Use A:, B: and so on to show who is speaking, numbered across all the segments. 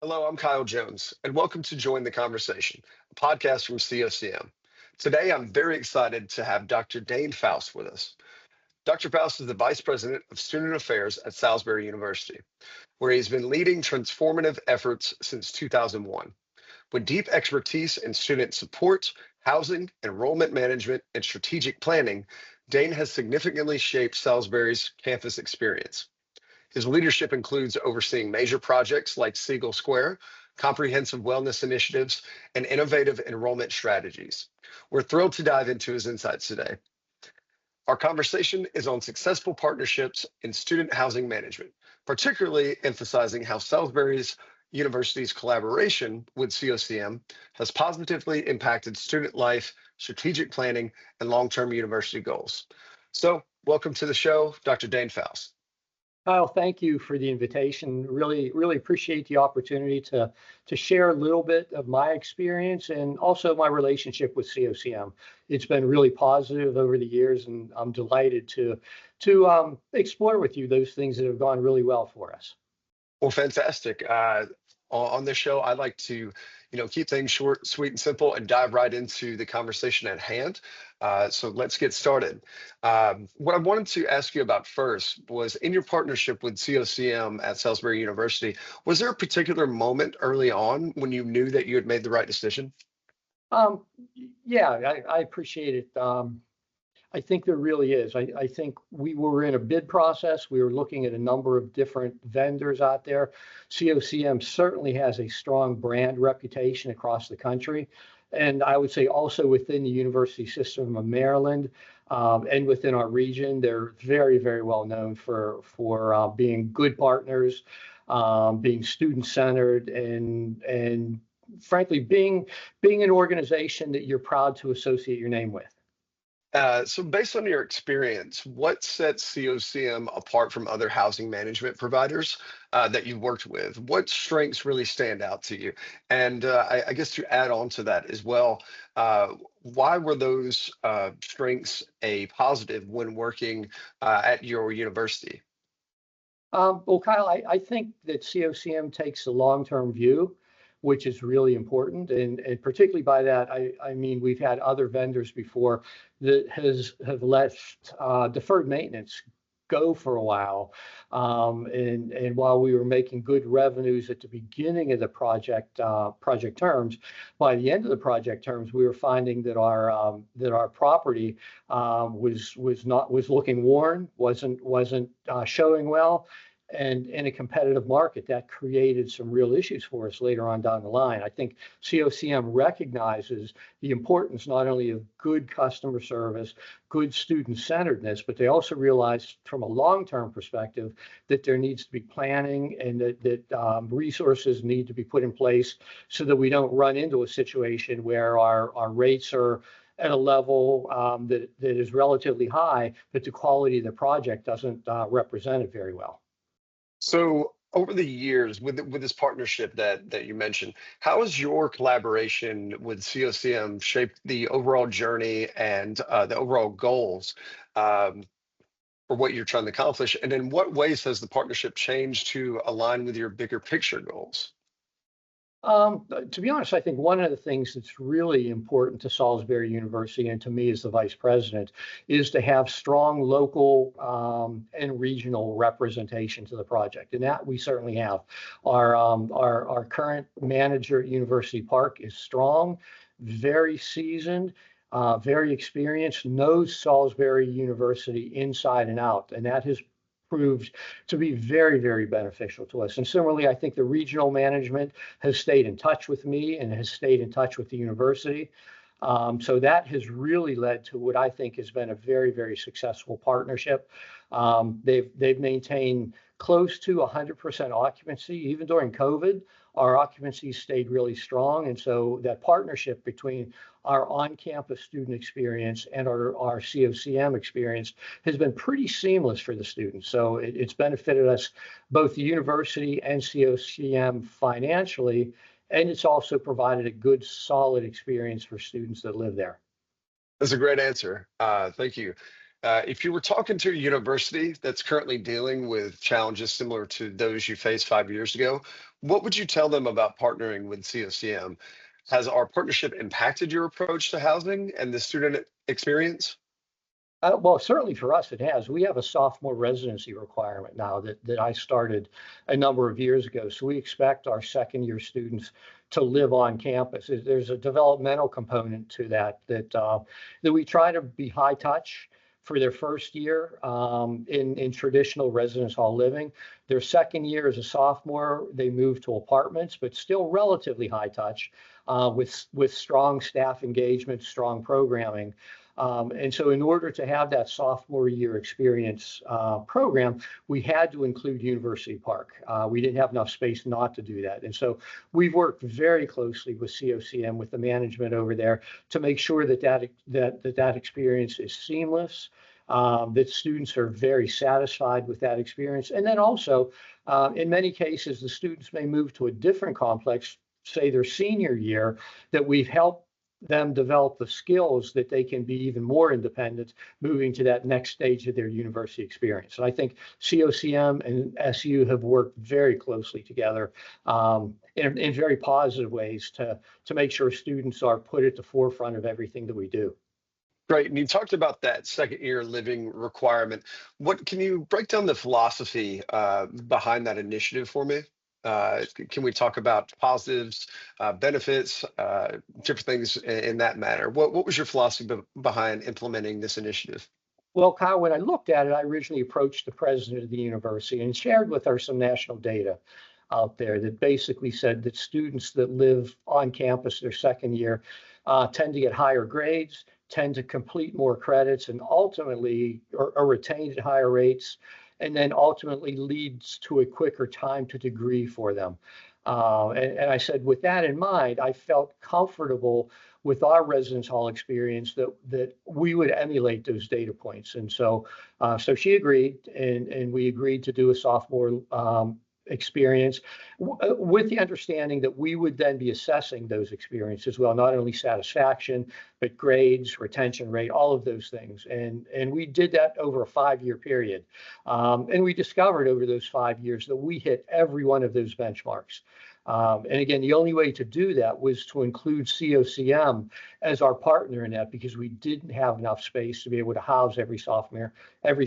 A: Hello, I'm Kyle Jones, and welcome to Join the Conversation, a podcast from COCM. Today, I'm very excited to have Dr. Dane Foust with us. Dr. Foust is the Vice President of Student Affairs at Salisbury University, where he's been leading transformative efforts since 2001. With deep expertise in student support, housing, enrollment management, and strategic planning, Dane has significantly shaped Salisbury's campus experience. His leadership includes overseeing major projects like Seagull Square, comprehensive wellness initiatives, and innovative enrollment strategies. We're thrilled to dive into his insights today. Our conversation is on successful partnerships in student housing management, particularly emphasizing how Salisbury's University's collaboration with COCM has positively impacted student life, strategic planning, and long-term university goals. So, welcome to the show, Dr. Dane Foust.
B: Kyle, thank you for the invitation. Really appreciate the opportunity to share a little bit of my experience and also my relationship with COCM. It's been really positive over the years, and I'm delighted to explore with you those things that have gone really well for us.
A: Well, fantastic. On this show, I like to, keep things short, sweet, and simple, and dive right into the conversation at hand. So let's get started. What I wanted to ask you about first was in your partnership with COCM at Salisbury University, was there a particular moment early on when you knew that you had made the right decision?
B: Um, yeah, I appreciate it. I think there really is. I think we were in a bid process. We were looking at a number of different vendors out there. COCM certainly has a strong brand reputation across the country. And I would say also within the university system of Maryland and within our region, they're very well known for being good partners, being student-centered, and frankly, being an organization that you're proud to associate your name with.
A: So based on your experience, what sets COCM apart from other housing management providers that you've worked with? What strengths really stand out to you? And I guess to add on to that as well, why were those strengths a positive when working at your university?
B: Well, Kyle, I think that COCM takes a long-term view, which is really important. And particularly by that, I mean, we've had other vendors before that have left deferred maintenance go for a while. And while we were making good revenues at the beginning of the project terms, by the end of the project terms, we were finding that our property was looking worn, wasn't showing well. And in a competitive market, that created some real issues for us later on down the line. I think COCM recognizes the importance not only of good customer service, good student-centeredness, but they also realize from a long-term perspective that there needs to be planning and that resources need to be put in place so that we don't run into a situation where our rates are at a level that is relatively high, but the quality of the project doesn't represent it very well.
A: So over the years, with this partnership that you mentioned, how has your collaboration with COCM shaped the overall journey and the overall goals for what you're trying to accomplish? And in what ways has the partnership changed to align with your bigger picture goals?
B: To be honest, I think one of the things that's really important to Salisbury University and to me as the vice president is to have strong local and regional representation to the project, and that we certainly have. Our current manager at University Park is strong, very seasoned. Very experienced, knows Salisbury University inside and out, and that has proved to be very beneficial to us. And similarly, I think the regional management has stayed in touch with me and has stayed in touch with the university. So that has really led to what I think has been a very successful partnership. They've maintained close to 100% occupancy. Even during COVID, our occupancy stayed really strong. And so that partnership between our on-campus student experience and our COCM experience has been pretty seamless for the students. So it's benefited us, both the university and COCM financially, and it's also provided a good, solid experience for students that live there.
A: That's a great answer. Thank you. If you were talking to a university that's currently dealing with challenges similar to those you faced 5 years ago, What would you tell them about partnering with COCM? Has our partnership impacted your approach to housing and the student experience?
B: Well, certainly for us, it has. We have a sophomore residency requirement now that I started a number of years ago. So we expect our second year students to live on campus. There's a developmental component to that we try to be high touch for their first year in traditional residence hall living. Their second year as a sophomore, they move to apartments, but still relatively high touch with strong staff engagement, strong programming. And so in order to have that sophomore year experience program, we had to include University Park. We didn't have enough space not to do that. And so we've worked very closely with COCM, with the management over there, to make sure that experience is seamless, that students are very satisfied with that experience. And then also, in many cases, the students may move to a different complex, say their senior year, that we've helped them develop the skills that they can be even more independent, moving to that next stage of their university experience. And I think COCM and SU have worked very closely together in very positive ways to make sure students are put at the forefront of everything that we do.
A: Great. And you talked about that second year living requirement. What can you break down the philosophy behind that initiative for me? Can we talk about positives, benefits, different things in that matter? What was your philosophy behind implementing this initiative?
B: Well, Kyle, when I looked at it, I originally approached the president of the university and shared with her some national data out there that basically said that students that live on campus their second year tend to get higher grades, tend to complete more credits, and ultimately are retained at higher rates, and then ultimately leads to a quicker time to degree for them. And I said, with that in mind, I felt comfortable with our residence hall experience that we would emulate those data points. And so she agreed, and we agreed to do a sophomore experience with the understanding that we would then be assessing those experiences as well, not only satisfaction, but grades, retention rate, all of those things. And we did that over a 5-year period. And we discovered over those 5 years that we hit every one of those benchmarks. And again, the only way to do that was to include COCM as our partner in that, because we didn't have enough space to be able to house every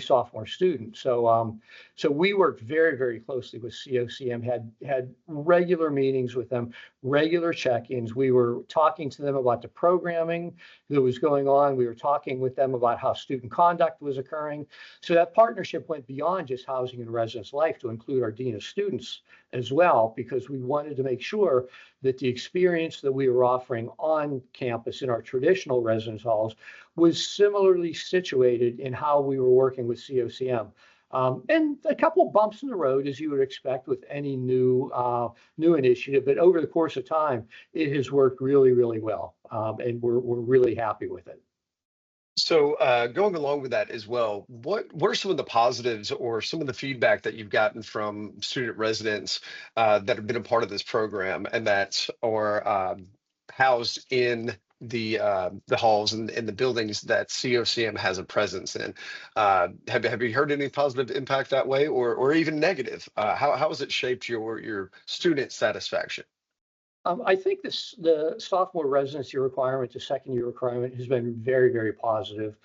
B: sophomore student. So we worked very, very closely with COCM, had regular meetings with them, regular check-ins. We were talking to them about the programming that was going on. We were talking with them about how student conduct was occurring. So that partnership went beyond just housing and residence life to include our dean of students as well, because we wanted to make sure that the experience that we were offering on campus in our traditional residence halls was similarly situated in how we were working with COCM. And a couple of bumps in the road, as you would expect with any new initiative, but over the course of time, it has worked really, really well, and we're really happy with it.
A: So going along with that as well, what are some of the positives or some of the feedback that you've gotten from student residents that have been a part of this program and that are housed in the halls and the buildings that COCM has a presence in? Have you heard any positive impact that way, or even negative? How has it shaped your student satisfaction?
B: I think the sophomore residency requirement, the second year requirement, has been very, very positive.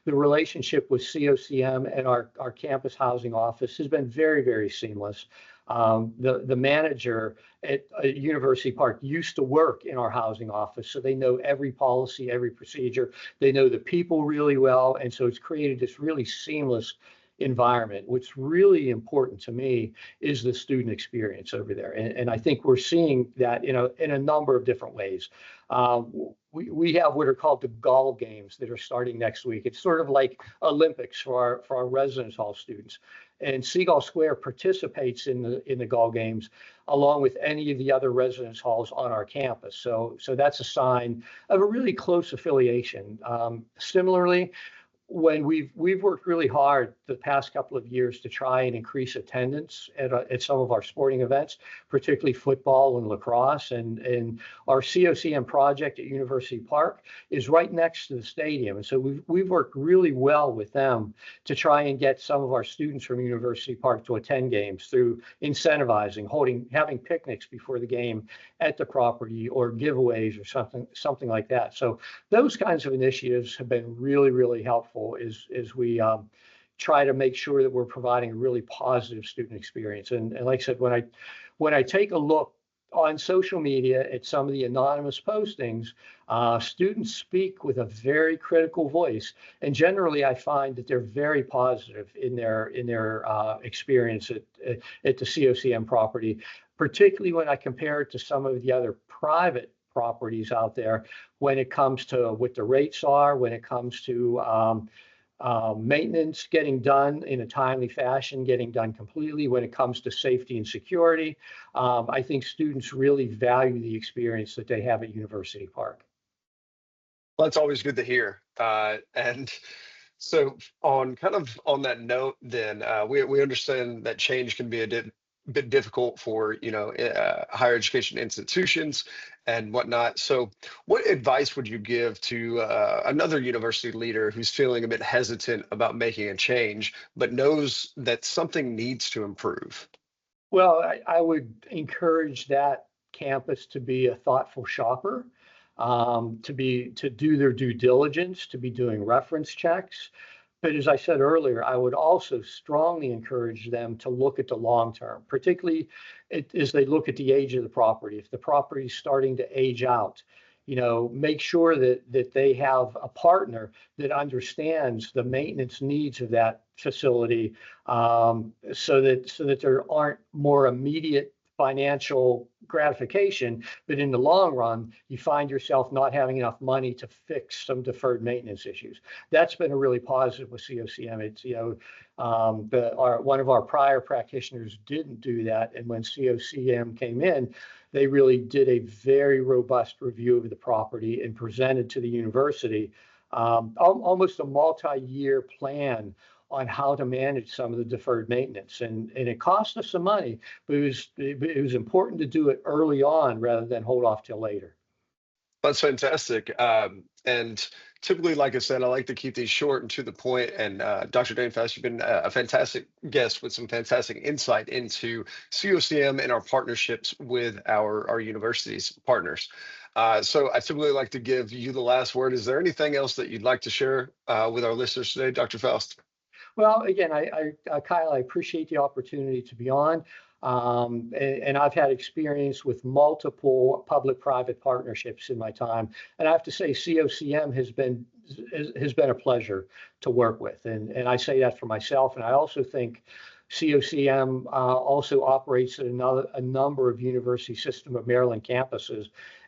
B: The relationship with COCM and our campus housing office has been very, very seamless. The manager at University Park used to work in our housing office, so they know every policy, every procedure. They know the people really well, and so it's created this really seamless environment. What's really important to me is the student experience over there, and I think we're seeing that in a number of different ways. We have what are called the Gall Games that are starting next week. It's sort of like Olympics for our residence hall students, and Seagull Square participates in the Gall Games along with any of the other residence halls on our campus. So that's a sign of a really close affiliation. Similarly, when we've worked really hard the past couple of years to try and increase attendance at some of our sporting events, particularly football and lacrosse. And our COCM project at University Park is right next to the stadium. And so we've worked really well with them to try and get some of our students from University Park to attend games through incentivizing, having picnics before the game at the property, or giveaways or something like that. So those kinds of initiatives have been really, really helpful as we try to make sure that we're providing a really positive student experience. And like I said, when I take a look on social media at some of the anonymous postings, students speak with a very critical voice, and generally I find that they're very positive in their experience at the COCM property, particularly when I compare it to some of the other private properties out there when it comes to what the rates are, when it comes to maintenance getting done in a timely fashion, getting done completely, when it comes to safety and security. I think students really value the experience that they have at University Park.
A: Well, that's always good to hear. And so on that note, then we understand that change can be a bit difficult for higher education institutions and whatnot. So what advice would you give to another university leader who's feeling a bit hesitant about making a change but knows that something needs to improve?
B: Well, I would encourage that campus to be a thoughtful shopper, to do their due diligence, to be doing reference checks. But as I said earlier, I would also strongly encourage them to look at the long term, particularly as they look at the age of the property. If the property is starting to age out, make sure that they have a partner that understands the maintenance needs of that facility, so that there aren't more immediate financial gratification, but in the long run, you find yourself not having enough money to fix some deferred maintenance issues. That's been a really positive with COCM. It's, one of our prior practitioners didn't do that, and when COCM came in, they really did a very robust review of the property and presented to the university almost a multi-year plan on how to manage some of the deferred maintenance. And it cost us some money, but it was important to do it early on rather than hold off till later.
A: That's fantastic. And typically, like I said, I like to keep these short and to the point. And Dr. Dane Foust, you've been a fantastic guest with some fantastic insight into COCM and our partnerships with our university's partners. So I typically like to give you the last word. Is there anything else that you'd like to share with our listeners today, Dr. Foust?
B: Well, again, Kyle, I appreciate the opportunity to be on. And I've had experience with multiple public-private partnerships in my time. And I have to say, COCM has been a pleasure to work with. And I say that for myself. And I also think COCM also operates at a number of University System of Maryland campuses.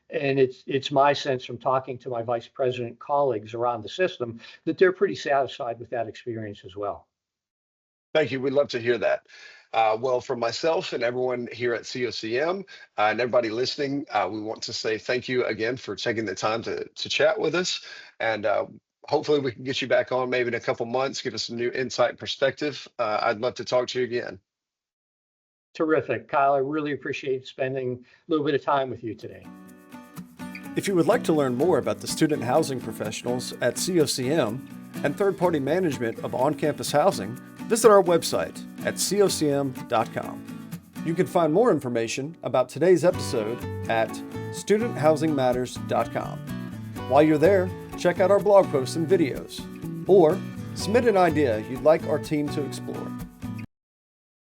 B: And it's my sense from talking to my vice president colleagues around the system that they're pretty satisfied with that experience as well.
A: Thank you. We'd love to hear that. Well, from myself and everyone here at COCM and everybody listening, we want to say thank you again for taking the time to chat with us. And hopefully we can get you back on maybe in a couple months, give us some new insight and perspective. I'd love to talk to you again.
B: Terrific. Kyle, I really appreciate spending a little bit of time with you today.
C: If you would like to learn more about the student housing professionals at COCM and third-party management of on-campus housing, visit our website at cocm.com. You can find more information about today's episode at studenthousingmatters.com. While you're there, check out our blog posts and videos, or submit an idea you'd like our team to explore.